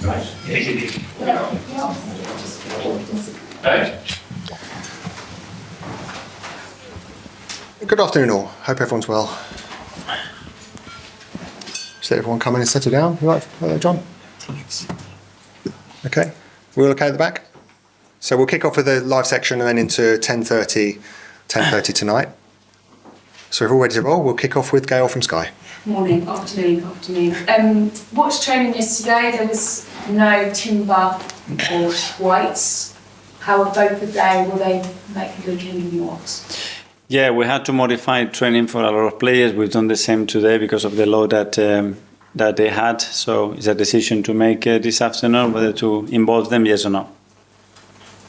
Right. Good afternoon all. Hope everyone's well. Just let everyone come in and settle down. You right, John? Okay. We're all okay at the back? So we'll kick off with the live section and then into 10:30 tonight. So if we're all ready to roll, we'll kick off with Gail from Sky. Morning, afternoon. Watched training yesterday. There was no Timber or Whites. How were both of they? Will they make a good in yours? Yeah, we had to modify training for a lot of players. We've done the same today because of the load that they had. So it's a decision to make this afternoon whether to involve them, yes or no.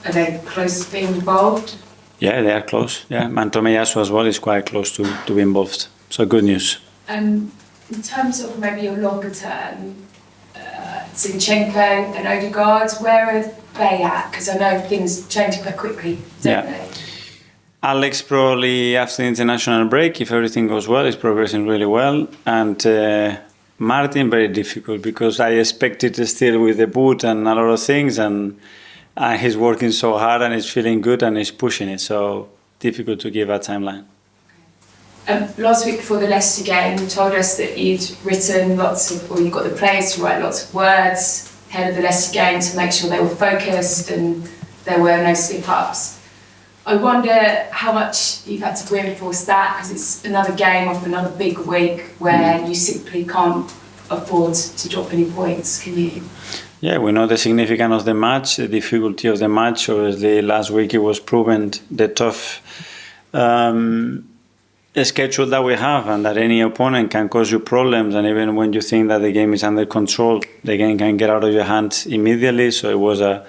Are they close to being involved? Yeah, they are close. Yeah, and Tomiyasu as well is quite close to be involved. So good news. In terms of maybe your longer term, Zinchenko and Odegaard, where are they at? Because I know things change quite quickly, don't they? Alex probably after the international break, if everything goes well, is progressing really well. And Martin, very difficult because I expected to still with the boot and a lot of things. And he's working so hard and he's feeling good and he's pushing it. So difficult to give a timeline. Last week before the Leicester game, you told us that you'd written you got the players to write lots of words ahead of the Leicester game to make sure they were focused and there were no slip-ups. I wonder how much you've had to reinforce that because it's another game of another big week where you simply can't afford to drop any points, can you? Yeah, we know the significance of the match, the difficulty of the match. Obviously, last week it was proven the tough schedule that we have and that any opponent can cause you problems. And even when you think that the game is under control, the game can get out of your hands immediately. So it was a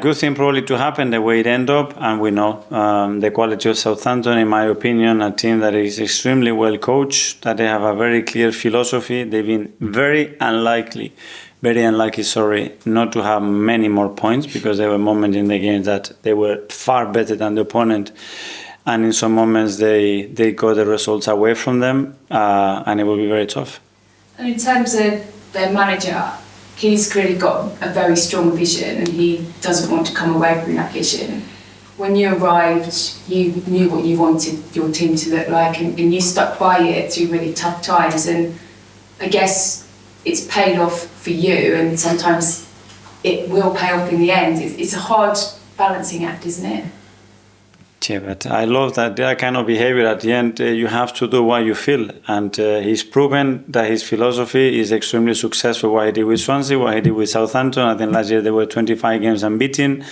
good thing probably to happen the way it ended up. And we know the quality of Southampton, in my opinion, a team that is extremely well coached, that they have a very clear philosophy. They've been very unlucky, not to have many more points because there were moments in the game that they were far better than the opponent. And in some moments they got the results away from them and it will be very tough. And in terms of their manager, he's clearly got a very strong vision and he doesn't want to come away from that vision. When you arrived, you knew what you wanted your team to look like and you stuck by it through really tough times. And I guess it's paid off for you and sometimes it will pay off in the end. It's a hard balancing act, isn't it? Yeah, but I love that kind of behavior. At the end, you have to do what you feel. And he's proven that his philosophy is extremely successful. What he did with Swansea, what he did with Southampton. I think last year there were 25 games unbeaten.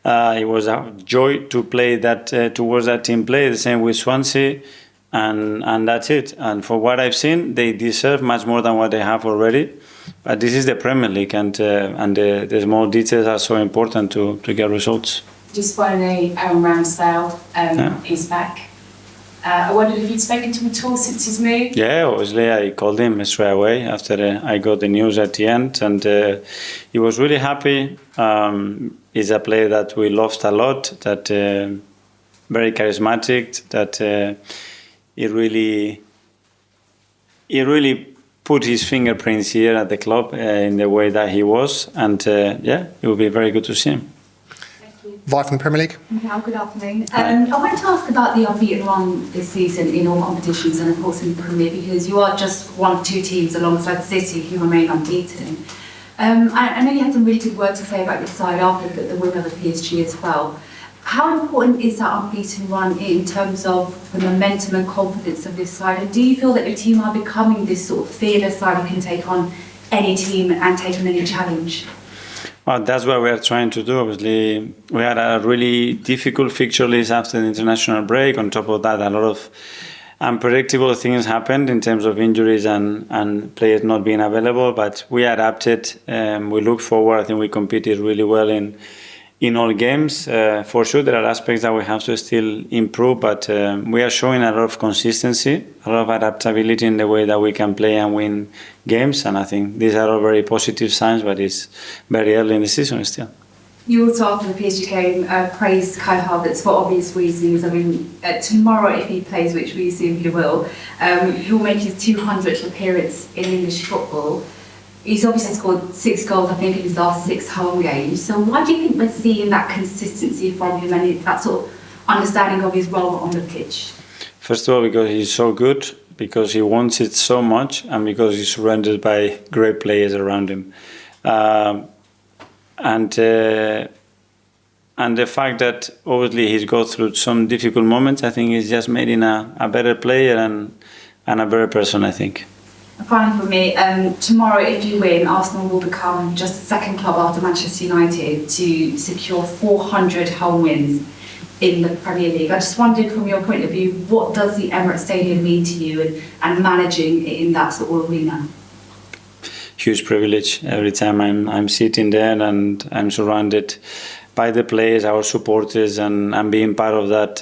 It was a joy to play that towards that team play. The same with Swansea. And that's it. And for what I've seen, they deserve much more than what they have already. But this is the Premier League and the small details are so important to get results. Just finally, Aaron Ramsdale, he's back. I wondered if you'd spoken to him at all since his move? Yeah, obviously I called him straight away after I got the news at the end and he was really happy. He's a player that we loved a lot, that very charismatic, that he really put his fingerprints here at the club in the way that he was and it will be very good to see him. Vi from the Premier League. Yeah, good afternoon. I wanted to ask about the unbeaten run this season in all competitions and of course in the Premier because you are just one of two teams alongside City who remain unbeaten. I know you had some really good words to say about your side after the win over PSG as well. How important is that unbeaten run in terms of the momentum and confidence of this side? And do you feel that your team are becoming this sort of fearless side who can take on any team and take on any challenge? Well, that's what we are trying to do. Obviously, we had a really difficult fixture list after the international break. On top of that, a lot of unpredictable things happened in terms of injuries and players not being available. But we adapted. We look forward. I think we competed really well in all games. For sure, there are aspects that we have to still improve, but we are showing a lot of consistency, a lot of adaptability in the way that we can play and win games. And I think these are all very positive signs, but it's very early in the season still. You also, after the PSG game, praised Kai Havertz for obvious reasons. I mean, tomorrow, if he plays, which we assume he will make his 200th appearance in English football. He's obviously scored 6 goals, I think, in his last 6 home games. So why do you think we're seeing that consistency from him and that sort of understanding of his role on the pitch? First of all, because he's so good, because he wants it so much, and because he's surrounded by great players around him. And the fact that obviously he's gone through some difficult moments, I think he's just made him a better player and a better person, I think. Finally for me, tomorrow if you win, Arsenal will become just the second club after Manchester United to secure 400 home wins in the Premier League. I just wondered from your point of view, what does the Emirates Stadium mean to you and managing in that sort of arena? Huge privilege. Every time I'm sitting there and I'm surrounded by the players, our supporters, and being part of that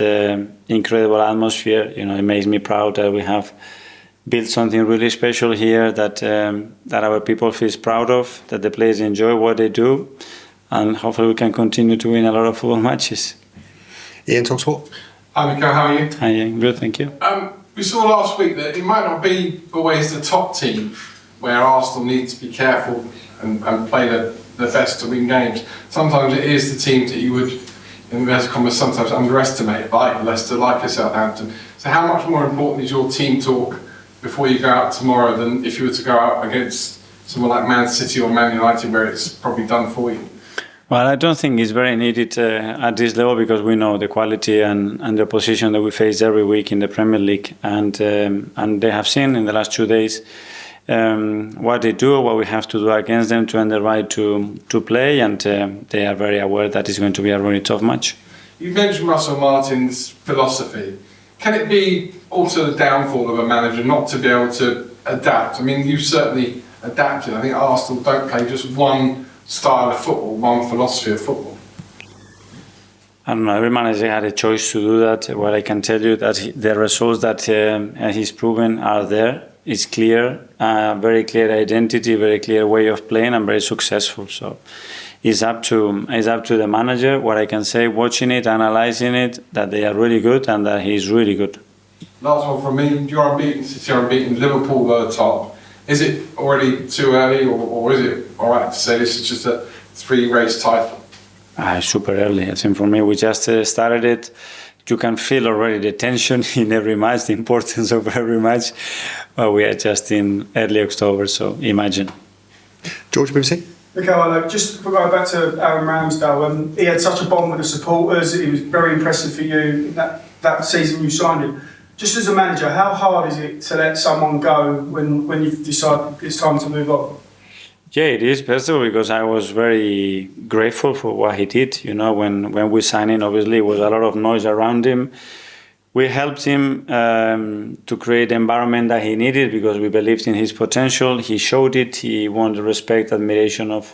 incredible atmosphere. You know, it makes me proud that we have built something really special here that our people feel proud of, that the players enjoy what they do, and hopefully we can continue to win a lot of football matches. Ian, TalkSport. Hi Mikel, how are you? Hi, Ian. Good, thank you. We saw last week that it might not be always the top team where Arsenal need to be careful and play the best to win games. Sometimes it is the teams that you would, in inverted commas, sometimes underestimate, like Leicester, like Southampton. So how much more important is your team talk before you go out tomorrow than if you were to go out against someone like Man City or Man United, where it's probably done for you? Well, I don't think it's very needed at this level, because we know the quality and the opposition that we face every week in the Premier League, and they have seen in the last 2 days what they do, what we have to do against them to earn the right to play, and they are very aware that it's going to be a really tough match. You mentioned Russell Martin's philosophy. Can it be also the downfall of a manager not to be able to adapt? I mean, you've certainly adapted. I think Arsenal don't play just one style of football, one philosophy of football. I don't know, every manager had a choice to do that. What I can tell you that the results that he's proven are there. It's clear, very clear identity, very clear way of playing, and very successful. So it's up to the manager. What I can say, watching it, analysing it, that they are really good and that he's really good. Last one from me. You're unbeaten, City are unbeaten, Liverpool were the top. Is it already too early, or is it all right to say this is just a 3-race title? Super early. I think for me, we just started it. You can feel already the tension in every match, the importance of every match. But we are just in early October, so imagine. George, BBC. Mikel, just going back to Aaron Ramsdale, he had such a bond with the supporters. It was very impressive for you that season you signed him. Just as a manager, how hard is it to let someone go when you've decided it's time to move on? Yeah, it is, first of all, because I was very grateful for what he did. You know, when we signed him, obviously, it was a lot of noise around him. We helped him to create the environment that he needed because we believed in his potential. He showed it. He won the respect, admiration of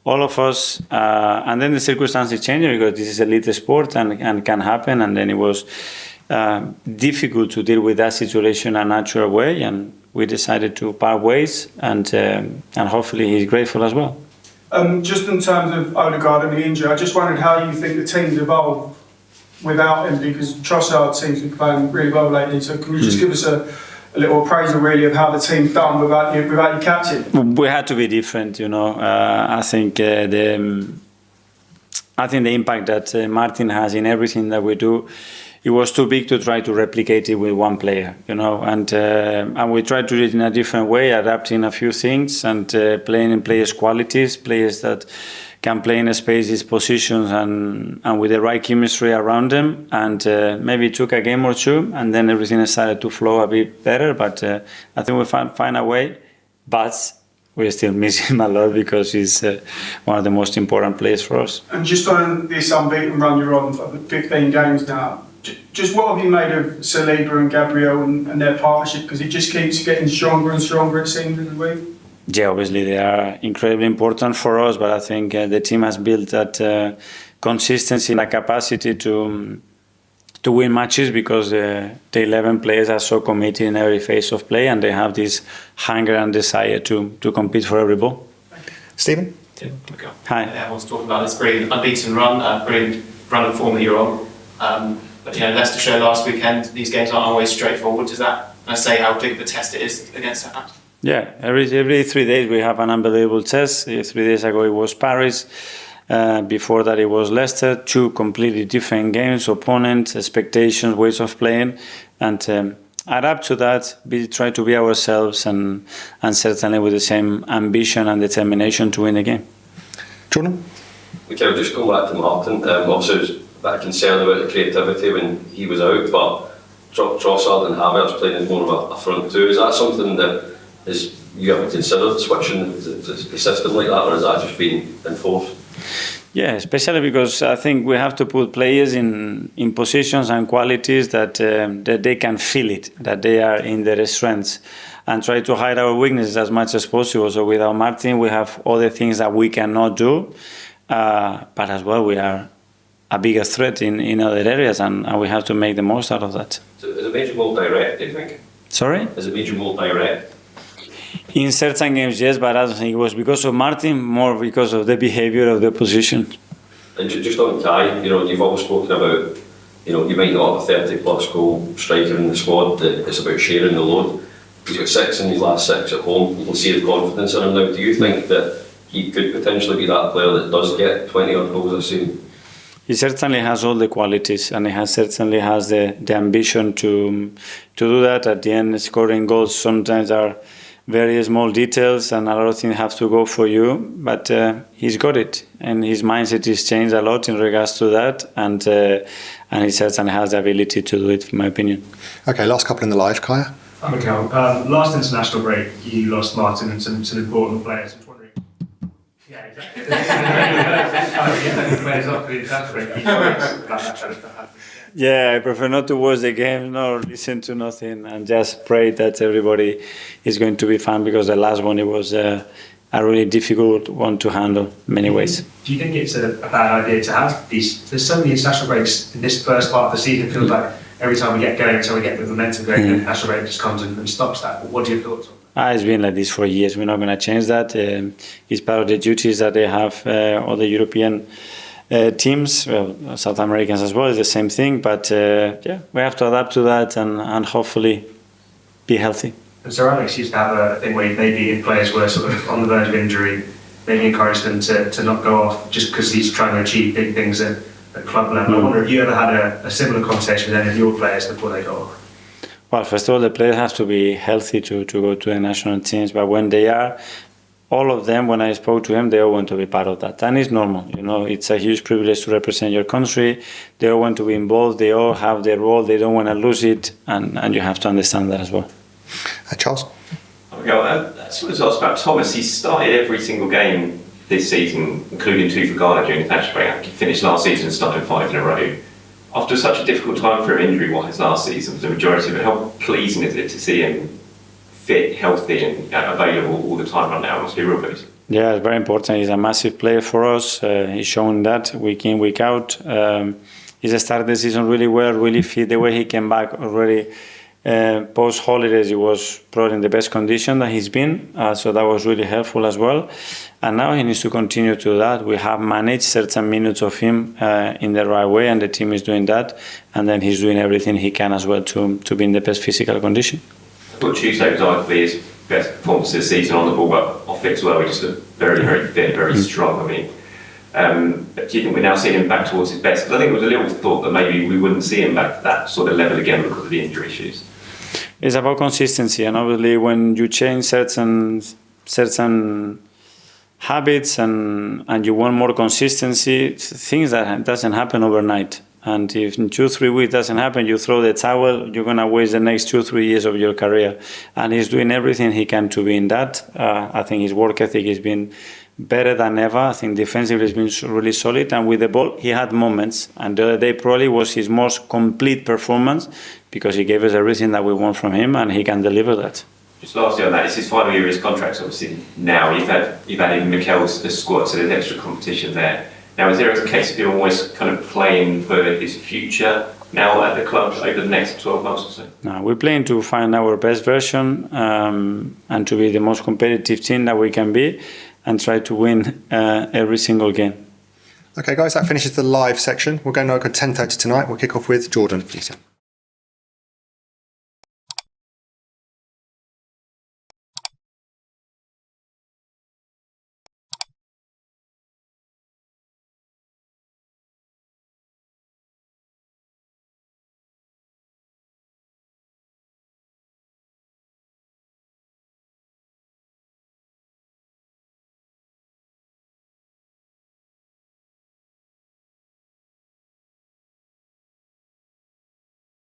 all of us. And then the circumstances changed because this is elite sport and can happen. And then it was difficult to deal with that situation in a natural way. And we decided to part ways, and hopefully he's grateful as well. Just in terms of Odegaard and the injury, I just wondered how you think the team's evolved without him, because Trossard seems to be playing really well lately. So can you just give us a little appraisal really of how the team's done without your captain? We had to be different, you know. I think the impact that Martin has in everything that we do, it was too big to try to replicate it with one player, you know, and we tried to do it in a different way, adapting a few things and playing in players' qualities, players that can play in spaces, positions, and with the right chemistry around them. And maybe it took a game or two, and then everything started to flow a bit better. But I think we find a way. But we still miss him a lot because he's one of the most important players for us. And just on this unbeaten run you're on for 15 games now, just what have you made of Saliba and Gabriel and their partnership? Because it just keeps getting stronger and stronger, it seems, in the week. Yeah, obviously they are incredibly important for us, but I think the team has built that consistency and that capacity to win matches because the 11 players are so committed in every phase of play, and they have this hunger and desire to compete for every ball. Stephen? Hi. Everyone's talking about this brilliant unbeaten run, brilliant run of form that you're on. But you know, Leicester showed last weekend these games aren't always straightforward. Does that say how big of a test it is against Southampton? Yeah, every 3 days we have an unbelievable test. 3 days ago it was Paris. Before that it was Leicester. 2 completely different games, opponents, expectations, ways of playing, and adapt to that. Try to be ourselves, and certainly with the same ambition and determination to win the game. Jordan? Mikel, just going back to Martin, obviously there was a bit of concern about the creativity when he was out, but Trossard and Havertz playing as more of a front two. Is that something that you haven't considered switching the system like that, or has that just been enforced? Yeah, especially because I think we have to put players in positions and qualities that they can feel it, that they are in their strengths, and try to hide our weaknesses as much as possible. So without Martin, we have other things that we cannot do, but as well we are a bigger threat in other areas, and we have to make the most out of that. So is it made you more direct, do you think? Sorry? Has it made you more direct? In certain games, yes, but I don't think it was because of Martin, more because of the behaviour of the position. And just on Kai, you've always spoken about, you might not have a 30-plus goal striker in the squad, that it's about sharing the load. He's got 6 in his last 6 at home. You can see the confidence in him now. Do you think that he could potentially be that player that does get 20-odd goals a season? He certainly has all the qualities, and he certainly has the ambition to do that. At the end, scoring goals sometimes are very small details, and a lot of things have to go for you, but he's got it, and his mindset has changed a lot in regards to that, and he certainly has the ability to do it, in my opinion. Okay, last couple in the live, Kaya. Mikel, last international break, you lost Martin and some important players. I was wondering. Yeah, exactly. The players off the international break. Yeah, I prefer not to watch the game, nor listen to nothing, and just pray that everybody is going to be fine, because the last one, it was a really difficult one to handle in many ways. Do you think it's a bad idea to have these? There's so many international breaks in this first part of the season. It feels like every time we get going, so we get the momentum going, the international break just comes and stops that. What are your thoughts on that? It's been like this for years. We're not going to change that. It's part of the duties that they have, all the European teams, well, South Americans as well, is the same thing. But we have to adapt to that and hopefully be healthy. And Sir Alex used to have a thing where maybe if players were sort of on the verge of injury, maybe encourage them to not go off just because he's trying to achieve big things at club level. I wonder if you ever had a similar conversation with any of your players before they go off? Well, first of all, the players have to be healthy to go to the national teams. But when they are, all of them, when I spoke to them, they all want to be part of that. And it's normal, it's a huge privilege to represent your country. They all want to be involved. They all have their role. They don't want to lose it. And you have to understand that as well. Charles? I just wanted to ask about Thomas. He started every single game this season, including 2 for Ghana during the international break. He finished last season and started 5 in a row. After such a difficult time for him injury-wise last season, for the majority of it, how pleasing is it to see him fit, healthy and available all the time right now? It must be a real boost. Yeah, it's very important. He's a massive player for us. He's shown that week in, week out. He's started the season really well, really fit. The way he came back already post-holidays, he was probably in the best condition that he's been. So that was really helpful as well. And now he needs to continue to do that. We have managed certain minutes of him in the right way, and the team is doing that. And then he's doing everything he can as well to be in the best physical condition. I thought Tuesday was arguably his best performance of the season on the ball, but off it as well. He just looked very, very fit, very strong. Do you think we're now seeing him back towards his best? Because I think it was a little thought that maybe we wouldn't see him back to that sort of level again because of the injury issues. It's about consistency, and obviously when you change certain habits and you want more consistency, things that doesn't happen overnight. And if in 2-3 weeks doesn't happen, you throw the towel, you're going to waste the next 2-3 years of your career. And he's doing everything he can to be in that. I think his work ethic has been better than ever. I think defensively he's been really solid. And with the ball, he had moments. And the other day probably was his most complete performance because he gave us everything that we want from him, and he can deliver that. Just lastly on that, it's his final year of his contract, obviously. Now you've added Mikel's squad, so there's extra competition there. Now, is there a case of him always kind of playing for his future now at the club over the next 12 months or so? No, we're playing to find our best version and to be the most competitive team that we can be and try to win every single game. Okay, guys, that finishes the live section. We're going to go at 10:30 tonight. We'll kick off with Jordan, please.